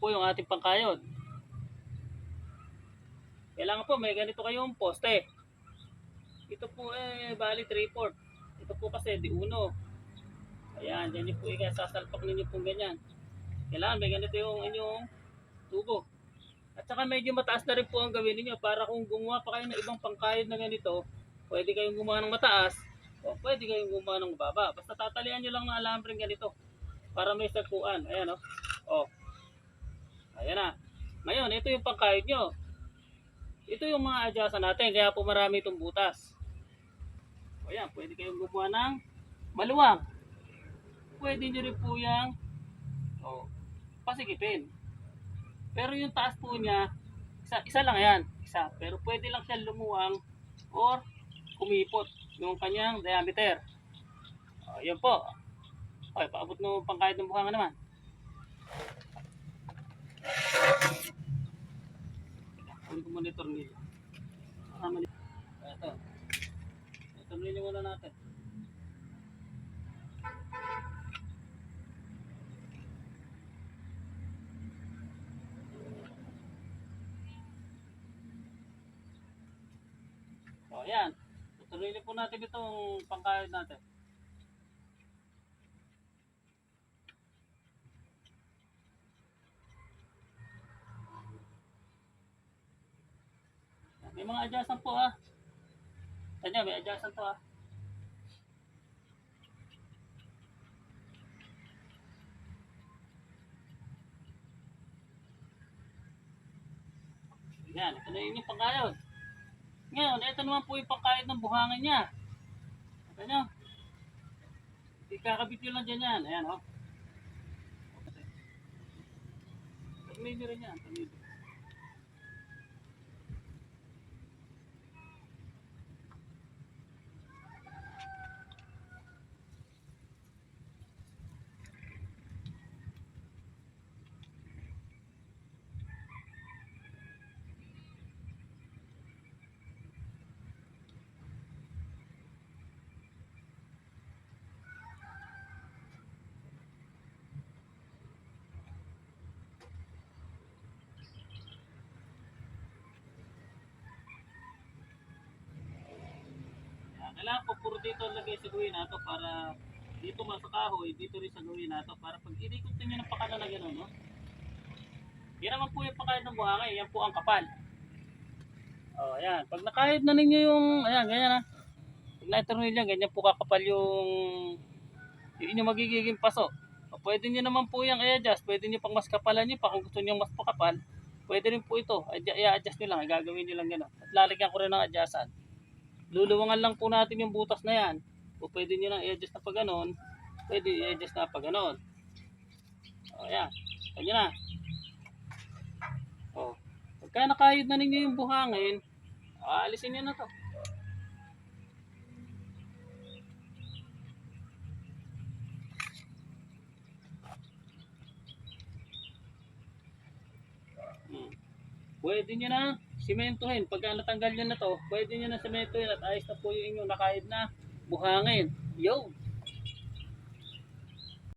po yung ating pangkayod. Kailangan po may ganito kayong poste. Ito po bali 3/4. Ito po kasi di uno. Ayan, yan yung po sasalpak ninyo po ganyan. Kailangan may ganito yung inyong tubo. At saka medyo mataas na rin po ang gawin niyo para kung gumawa pa kayo ng ibang pangkayod na ganito, pwede kayong gumawa ng mataas o pwede kayong gumawa ng mababa. Basta tatalian nyo lang ng alambreng ganito para may sagpuan. Ayan o. Oh. Ayan na. Ngayon, ito yung pangkayod nyo. Ito yung mga adjustan natin, kaya po marami itong butas. O yan, pwede kayong gumawa ng maluwang. Pwede nyo rin po yung pasikipin. Pero yung taas po niya, isa lang yan. Isa. Pero pwede lang siya lumuwang or kumipot yung kanyang diameter. O, yan po. Okay, paabot ng pangkayod ng buhanga naman. Kunin ko muna yung tornilyo. Ito. Yung tornilyo muna natin. O, yan. Tornilyo po natin itong pangkayod natin. May mga adjustan po ha. Kanya, may adjustan to ha. Yan, ito na yun yung pangkayod. Ngayon, ito naman po yung pangkayod ng buhangin niya. Ito nyo. Ikakabit nyo lang dyan yan. Ayan o. Tornilyo rin yan. Tornilyo. Kailangan po puro dito lagay sa gawin nato para dito man sa kahoy, dito rin sa gawin nato para pag inikot nyo ng pakalan na gano'n, no? Yan naman po yung pakayod ng buhangin, yan po ang kapal. O, ayan. Pag nakahid na ninyo yung, ayan, ganyan ha. Pag na-tornilyo, ganyan po kakapal yung inyong magiging paso. O, pwede nyo naman po yung i-adjust, pwede nyo pang mas kapalan nyo pa kung gusto nyo mas pakapal. Pwede rin po ito, i-adjust nyo lang, gagawin nyo lang gano'n. At lalagyan ko rin ng adjustan. Luluwangan lang po natin yung butas na yan. O pwede nyo lang i-adjust na pag ganon. Pwede i-adjust na pag ganon. O yan. Kanya na. O. Pagka nakahid na ninyo yung buhangin, alisin nyo na to. Pwede nyo na simentohin. Pagka natanggal nyo na to, pwede nyo na simentohin at ayos na po yung inyong nakahid na buhangin. Yo!